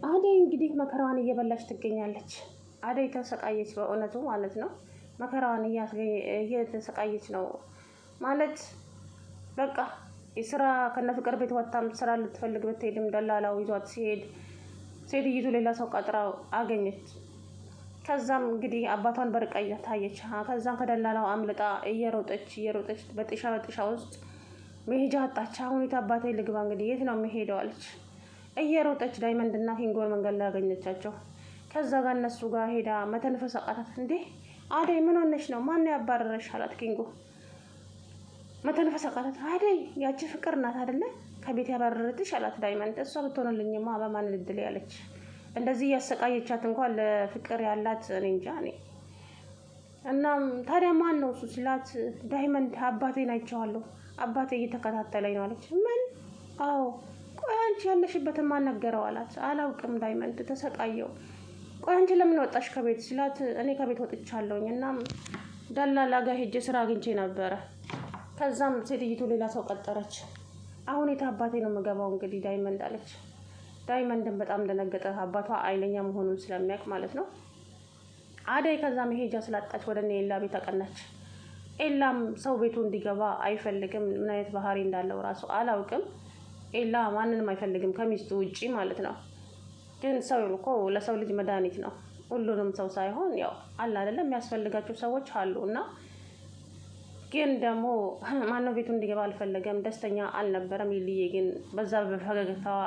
አደይ እንግዲህ መከራዋን እየበላች ትገኛለች። አደይ ተሰቃየች በእውነቱ ማለት ነው። መከራዋን እየተሰቃየች ነው ማለት በቃ የስራ ከነፍቅር ቤት ወጣም ስራ ልትፈልግ ብትሄድም ደላላው ይዟት ሲሄድ ሴትይቱ ሌላ ሰው ቀጥራው አገኘች። ከዛም እንግዲህ አባቷን በርቀይ ታየች። ከዛም ከደላላው አምልጣ እየሮጠች በጥሻ ውስጥ መሄጃ አጣች። አሁን የት አባቴ ልግባ እንግዲህ የት ነው የምሄደው አለች። እየሮጠች ዳይመንድና ኪንጎን መንገድ ላይ አገኘቻቸው። ከዛ ጋር እነሱ ጋር ሄዳ መተንፈስ አቃታት። እንዴ አደይ ምን ሆነሽ ነው? ማን ያባረረሽ አላት ኪንጎ። መተንፈስ አቃታት። አደይ ያቺ ፍቅር ናት አይደለ ከቤት ያባረረችሽ አላት ዳይመንድ። እሷ ብትሆንልኝማ በማን ልድል ያለች እንደዚህ ያሰቃየቻት እንኳን ለፍቅር ያላት እኔ እንጃ እኔ። እናም ታዲያ ማን ነው እሱ ሲላት ዳይመንድ አባቴን አይቼዋለሁ፣ አባቴ እየተከታተለኝ ነው አለች። ምን? አዎ። ቆይ አንቺ ያለሽበትን ማን ነገረው አላት። አላውቅም ዳይመንድ ተሰቃየው። ቆይ አንቺ ለምን ወጣሽ ከቤት ሲላት እኔ ከቤት ወጥቻለሁኝ እናም ደላላ ጋር ሄጄ ስራ አግኝቼ ነበረ። ከዛም ሴትይቱ ሌላ ሰው ቀጠረች። አሁን የት አባቴ ነው የምገባው እንግዲህ ዳይመንድ አለች። ዳይመንድን በጣም ደነገጠ፣ አባቷ አይለኛ መሆኑን ስለሚያውቅ ማለት ነው። አደይ ከዛ መሄጃ ስላጣች ወደ እነ ኤላ ቤት አቀናች። ኤላም ሰው ቤቱ እንዲገባ አይፈልግም። ምን አይነት ባህሪ እንዳለው ራሱ አላውቅም። ኤላ ማንንም አይፈልግም ከሚስቱ ውጪ ማለት ነው። ግን ሰው እኮ ለሰው ልጅ መድኃኒት ነው። ሁሉንም ሰው ሳይሆን ያው አለ አይደለም የሚያስፈልጋቸው ሰዎች አሉ። እና ግን ደግሞ ማነው ቤቱ እንዲገባ አልፈለገም። ደስተኛ አልነበረም። ይልዬ ግን በዛ በፈገግታዋ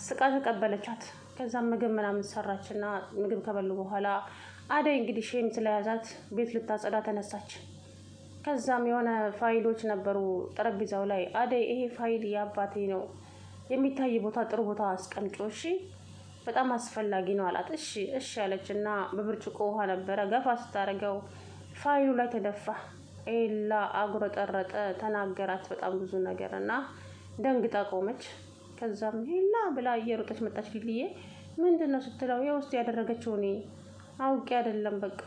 ስቃ ተቀበለቻት። ከዛም ምግብ ምናምን ሰራችና ምግብ ከበሉ በኋላ አደይ እንግዲህ ሼም ስለያዛት ቤት ልታጸዳ ተነሳች። ከዛም የሆነ ፋይሎች ነበሩ ጠረጴዛው ላይ። አደይ ይሄ ፋይል የአባቴ ነው፣ የሚታይ ቦታ ጥሩ ቦታ አስቀምጪው እሺ፣ በጣም አስፈላጊ ነው አላት። እሺ አለች እና በብርጭቆ ውሃ ነበረ ገፋ ስታደርገው ፋይሉ ላይ ተደፋ። ኤላ አጉረጠረጠ፣ ተናገራት በጣም ብዙ ነገር እና ደንግጣ ቆመች። ከዛም ኤላ ብላ እየሮጠች መጣች። ሊልዬ ምንድን ነው ስትለው የውስጥ ያደረገችው እኔ አውቄ አይደለም በቃ።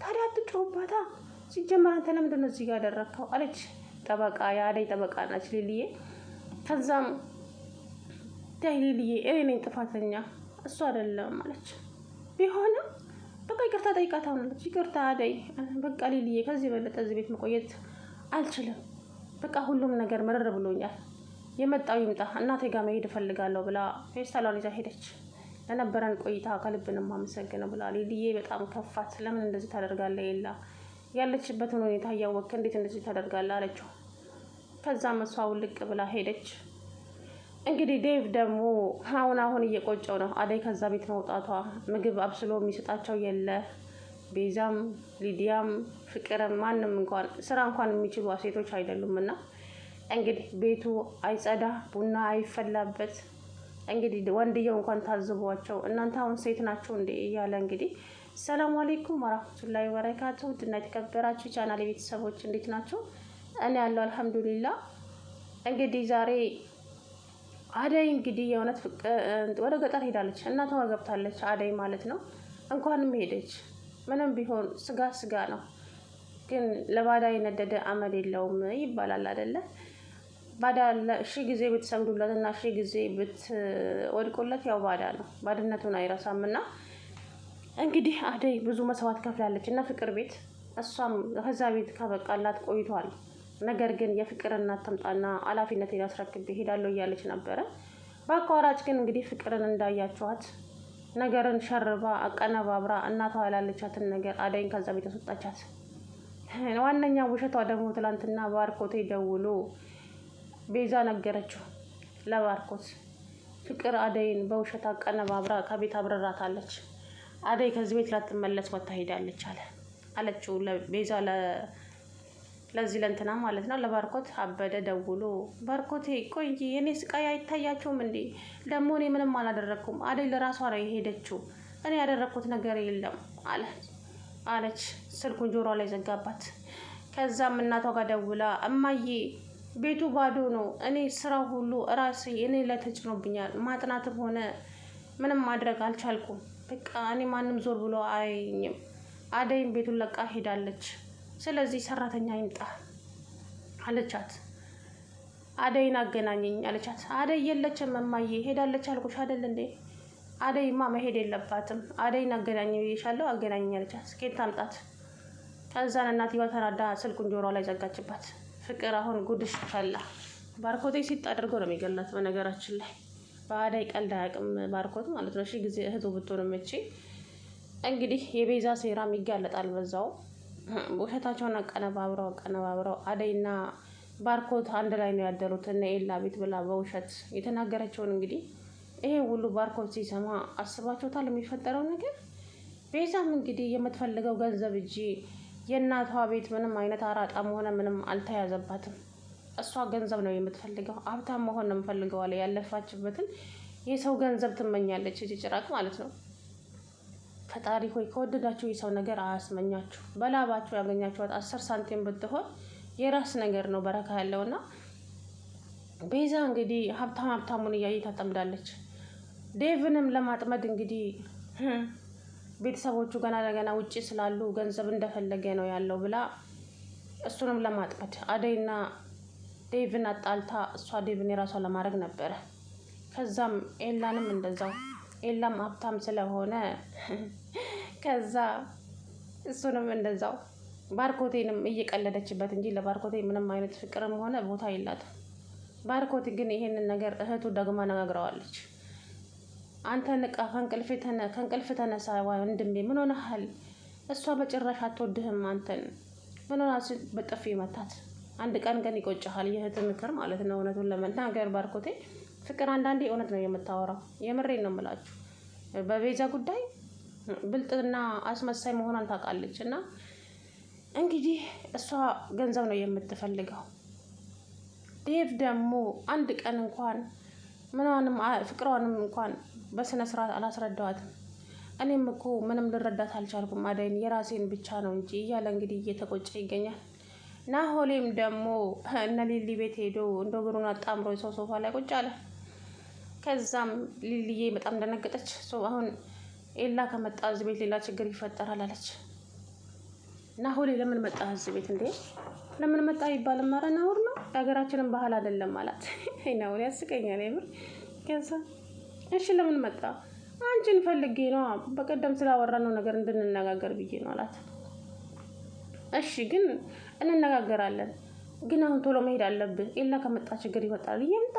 ታዲያ አትጮህባታ፣ ሲጀመር አንተ ለምንድን ነው እዚህ ጋር ያደረግከው አለች። ጠበቃ የአደይ ጠበቃ ናች ሊልዬ። ከዛም ዳይ ሊልዬ እኔ ነኝ ጥፋተኛ እሱ አይደለም አለች። ቢሆንም በቃ ይቅርታ ጠይቃት አለች። ይቅርታ አደይ በቃ ሊልዬ ከዚህ በለጠ እዚህ ቤት መቆየት አልችልም፣ በቃ ሁሉም ነገር መረር ብሎኛል፣ የመጣው ይምጣ እናቴ ጋር መሄድ እፈልጋለሁ ብላ ፌስታሏን ይዛ ሄደች። ለነበረን ቆይታ ከልብንም አመሰግነው ብላ ሊልዬ በጣም ከፋት። ለምን እንደዚህ ታደርጋለህ ኤላ? ያለችበትን ሁኔታ እያወቅህ እንዴት እንደዚህ ታደርጋለህ አለችው። ከዛም እሷ ውልቅ ብላ ሄደች። እንግዲህ ዴቭ ደግሞ አሁን እየቆጨው ነው አደይ ከዛ ቤት መውጣቷ። ምግብ አብስሎ የሚሰጣቸው የለ። ቤዛም ሊዲያም ፍቅርም ማንም እንኳን ስራ እንኳን የሚችሉ ሴቶች አይደሉም። እና እንግዲህ ቤቱ አይጸዳ፣ ቡና አይፈላበት። እንግዲህ ወንድየው እንኳን ታዝቧቸው እናንተ አሁን ሴት ናቸው እንዴ እያለ እንግዲህ ሰላም አለይኩም ወራህመቱላሂ ወበረካቱ። ድና የተከበራችሁ ቻናል ቤተሰቦች እንዴት ናቸው? እኔ ያለው አልሐምዱሊላህ። እንግዲህ ዛሬ አደይ እንግዲህ የእውነት ወደ ገጠር ሄዳለች። እናቷ ገብታለች አደይ ማለት ነው። እንኳንም ሄደች። ምንም ቢሆን ስጋ ነው። ግን ለባዳ የነደደ አመድ የለውም ይባላል አይደለ? ባዳ ሺህ ጊዜ ብትሰግዱለት እና ሺህ ጊዜ ብትወድቁለት ያው ባዳ ነው፣ ባድነቱን አይረሳምና እንግዲህ አደይ ብዙ መስዋዕት ከፍላለች እና ፍቅር ቤት እሷም ከዛ ቤት ካበቃላት ቆይቷል። ነገር ግን የፍቅር እናት ተምጣና ኃላፊነቴን አስረክቤ ሄዳለሁ እያለች ነበረ። በአቋራጭ ግን እንግዲህ ፍቅርን እንዳያቸዋት ነገርን ሸርባ አቀነባብራ እናቷ ያላለቻትን ነገር አደይን ከዛ ቤት አስወጣቻት። ዋነኛ ውሸቷ ደግሞ ትላንትና ባርኮቴ ደውሎ ቤዛ ነገረችው ለባርኮት። ፍቅር አደይን በውሸት አቀነባብራ ከቤት አብረራታለች። አደይ ከዚህ ቤት ላትመለስ ወጥታ ሄዳለች አለችው ለቤዛ ለዚህ ለእንትና ማለት ነው ለባርኮት። አበደ ደውሎ ባርኮቴ ቆይ እንጂ የኔ ስቃይ አይታያቸውም እንዴ? ደግሞ እኔ ምንም አላደረኩም፣ አደይ ለራሷ ነው የሄደችው፣ እኔ ያደረኩት ነገር የለም አለች። ስልኩን ጆሮ ላይ ዘጋባት። ከዛም እናቷ ጋር ደውላ እማዬ ቤቱ ባዶ ነው፣ እኔ ስራው ሁሉ ራሴ እኔ ላይ ተጭኖብኛል፣ ማጥናትም ሆነ ምንም ማድረግ አልቻልኩም፣ በቃ እኔ ማንም ዞር ብሎ አይኝም፣ አደይም ቤቱን ለቃ ሄዳለች፣ ስለዚህ ሰራተኛ ይምጣ አለቻት። አደይን አገናኘኝ አለቻት። አደይ የለችም እማዬ ሄዳለች አልኩሽ አይደል እንዴ? አደይማ መሄድ የለባትም አደይን አገናኝ ብዬሻለሁ አገናኛለች ስኬት ታምጣት። ከዛን እናትየዋ ተናዳ ስልኩን ጆሮዋ ላይ ዘጋችባት። ፍቅር አሁን ጉድሽ ፈላ። ባርኮቴ ሲጥ አድርጎ ነው የሚገላት። በነገራችን ላይ በአደይ ቀልድ አያውቅም ባርኮት ማለት ነው። እሺ ጊዜ እህቱ ብትሆንም እቺ እንግዲህ የቤዛ ሴራም ይጋለጣል በዛው። ውሸታቸውን አቀነባብረው አደይና ባርኮት አንድ ላይ ነው ያደሩት እነ ኤላ ቤት ብላ በውሸት የተናገረችውን እንግዲህ ይሄ ሁሉ ባርኮት ሲሰማ አስባችሁታል የሚፈጠረው ነገር። ቤዛም እንግዲህ የምትፈልገው ገንዘብ እንጂ የእናቷ ቤት ምንም አይነት አራጣም ሆነ ምንም አልተያዘባትም። እሷ ገንዘብ ነው የምትፈልገው፣ ሀብታም መሆን ነው የምፈልገው አለ። ያለፋችበትን የሰው ገንዘብ ትመኛለች እቺ ጭራቅ ማለት ነው። ፈጣሪ ሆይ ከወደዳችሁ የሰው ነገር አያስመኛችሁ። በላባችሁ ያገኛችኋት 10 ሳንቲም ብትሆን የራስ ነገር ነው በረካ ያለውና ቤዛ እንግዲህ ሀብታሙን እያየ ታጠምዳለች። ዴቭንም ለማጥመድ እንግዲህ ቤተሰቦቹ ገና ለገና ውጪ ስላሉ ገንዘብ እንደፈለገ ነው ያለው ብላ እሱንም ለማጥመድ አደይና ዴቭን አጣልታ እሷ ዴቭን የራሷ ለማድረግ ነበረ። ከዛም ኤላንም እንደዛው ኤላም ሀብታም ስለሆነ ከዛ እሱንም እንደዛው ባርኮቴንም እየቀለደችበት እንጂ ለባርኮቴ ምንም አይነት ፍቅርም ሆነ ቦታ የላትም። ባርኮቴ ግን ይሄንን ነገር እህቱ ደግማ ነግረዋለች። አንተ ንቃ፣ ከእንቅልፍ ተነሳ ወንድሜ፣ ምን ሆነሃል? እሷ በጭራሽ አትወድህም አንተን። ምን ሆና በጥፊ መታት። አንድ ቀን ይቆጭሃል። የእህት ምክር ማለት ነው። እውነቱን ለመናገር ባርኮቴ ፍቅር አንዳንዴ እውነት ነው የምታወራው። የምሬን ነው የምላችሁ። በቤዛ ጉዳይ ብልጥና አስመሳይ መሆኗን ታውቃለች። እና እንግዲህ እሷ ገንዘብ ነው የምትፈልገው። ዴቭ ደግሞ አንድ ቀን እንኳን ምንም ፍቅሯንም እንኳን በስነ ስርዓት አላስረዳዋትም። እኔም እኮ ምንም ልረዳት አልቻልኩም አደይን የራሴን ብቻ ነው እንጂ እያለ እንግዲህ እየተቆጨ ይገኛል። ናሆሌም ደግሞ እነ ሊሊ ቤት ሄዶ እንደ እግሩን አጣምሮ ሰው ሶፋ ላይ ቁጭ አለ። ከዛም ሊሊዬ በጣም ደነገጠች። አሁን ኤላ ከመጣ እዚህ ቤት ሌላ ችግር ይፈጠራል አለች። ናሆሌ ለምን መጣ እዚህ ቤት እንዴ? ለምን መጣ ይባልም ኧረ ነውር ነው፣ የሀገራችንን ባህል አይደለም አላት። ናሆሌ ያስቀኛል የምር። ከዛ እሺ ለምን መጣ? አንቺን ፈልጌ ነው፣ በቀደም ስላወራነው ነገር እንድንነጋገር ብዬ ነው አላት። እሺ ግን እንነጋገራለን፣ ግን አሁን ቶሎ መሄድ አለብን። ኤላ ከመጣ ችግር ይፈጠራል። ይምጣ።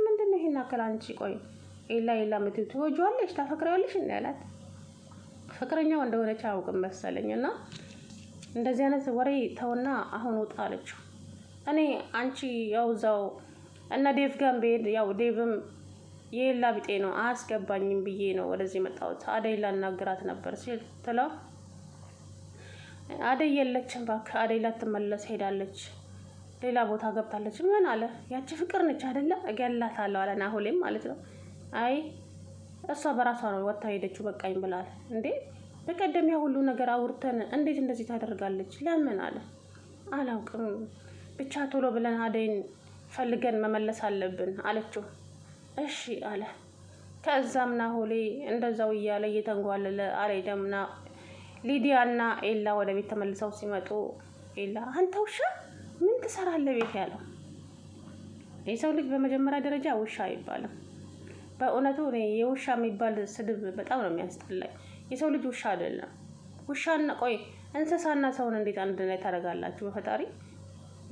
ምንድነው ይሄን አከል? አንቺ ቆይ ኤላ ምትዩ ትወጂዋለሽ ታፈቅሪዋለሽ እንዴ አላት። ፍቅረኛው እንደሆነች አያውቅም መሰለኝ። እና እንደዚህ አይነት ወሬ ተውና አሁን ውጣ አለችው። እኔ አንቺ ያው እዛው እና ዴቭ ጋር ብሄድ ያው ዴቭም የኤላ ቢጤ ነው አያስገባኝም ብዬ ነው ወደዚህ መጣሁት። አደይ ላናግራት ነበር ሲል ትለው አደይ የለችም እባክህ፣ አደይ ላትመለስ ሄዳለች፣ ሌላ ቦታ ገብታለች። ምን አለ? ያቺ ፍቅር ነች አይደለ? እገላታለሁ አለ ናሆሌም ማለት ነው። አይ እሷ በራሷ ነው ወጥታ ሄደችው በቃኝ ብላል። እንዴ በቀደም ያ ሁሉ ነገር አውርተን እንዴት እንደዚህ ታደርጋለች? ለምን አለ። አላውቅም ብቻ ቶሎ ብለን አደይን ፈልገን መመለስ አለብን አለችው። እሺ አለ። ከዛም ናሆሌ እንደዛው እያለ እየተንጓለለ አልሄደምና ሊዲያና ኤላ ወደ ቤት ተመልሰው ሲመጡ ኤላ አንተ ውሻ ምን ትሰራለህ ቤት ያለው። የሰው ልጅ በመጀመሪያ ደረጃ ውሻ አይባልም። በእውነቱ እኔ የውሻ የሚባል ስድብ በጣም ነው የሚያስጠላኝ። የሰው ልጅ ውሻ አይደለም። ውሻና ቆይ እንስሳና ሰውን እንዴት አንድ ላይ ታደርጋላችሁ? በፈጣሪ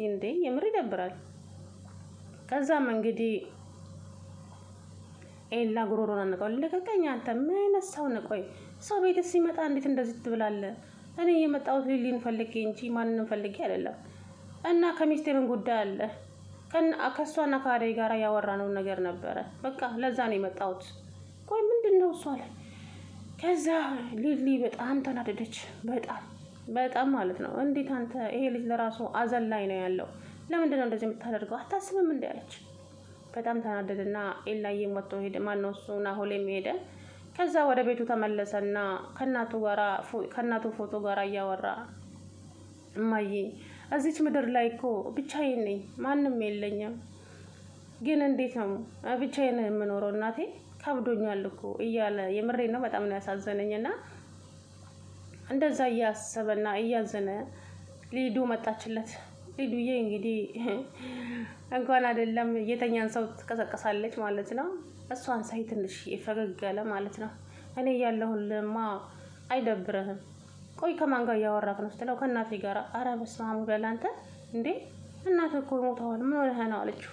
እንዴ የምር ይደብራል። ከዛም እንግዲህ ኤላ ጉሮሮን አነቀው። ለቀቀኝ አንተ ምን ሰው ነህ? ቆይ ሰው ቤት ሲመጣ እንዴት እንደዚህ ትብላለህ? እኔ የመጣሁት ሊሊን ፈልጌ እንጂ ማንንም ፈልጌ አይደለም። እና ከሚስቴ ምን ጉዳይ አለ? ከእሷና ከአደይ ጋር ያወራነው ነገር ነበረ። በቃ ለዛ ነው የመጣሁት። ቆይ ምንድነው እሷ ላይ? ከዛ ሊሊ በጣም ተናደደች። በጣም ማለት ነው። እንዴት አንተ ይሄ ልጅ ለራሱ አዘን ላይ ነው ያለው፣ ለምንድነው እንደዚህ የምታደርገው? አታስብም እንዴ አለች። በጣም ተናደደና ኤላዬ ወጥቶ ሄደ። ማነው እሱ ናሆሌም ሄደ። ከዛ ወደ ቤቱ ተመለሰና ከእናቱ ፎቶ ጋር እያወራ እማዬ እዚች ምድር ላይ እኮ ብቻዬን ነኝ፣ ማንም የለኝም። ግን እንዴት ነው ብቻዬን የምኖረው እናቴ ከብዶኛል እኮ እያለ የምሬ ነው። በጣም ነው ያሳዘነኝና እንደዛ እያሰበና እያዘነ ሊዱ መጣችለት። ሊዱዬ እንግዲህ እንኳን አይደለም የተኛን ሰው ትቀሰቀሳለች ማለት ነው። እሷን ሳይ ትንሽ ፈገግ አለ ማለት ነው። እኔ እያለሁልማ አይደብርህም? ቆይ ከማን ጋር እያወራክ ነው ስትለው ከእናቴ ጋር። አረ በስመ አብ በል አንተ እንዴ! እናትህ እኮ ሞተዋል ምን ሆነህ ነው አለችው።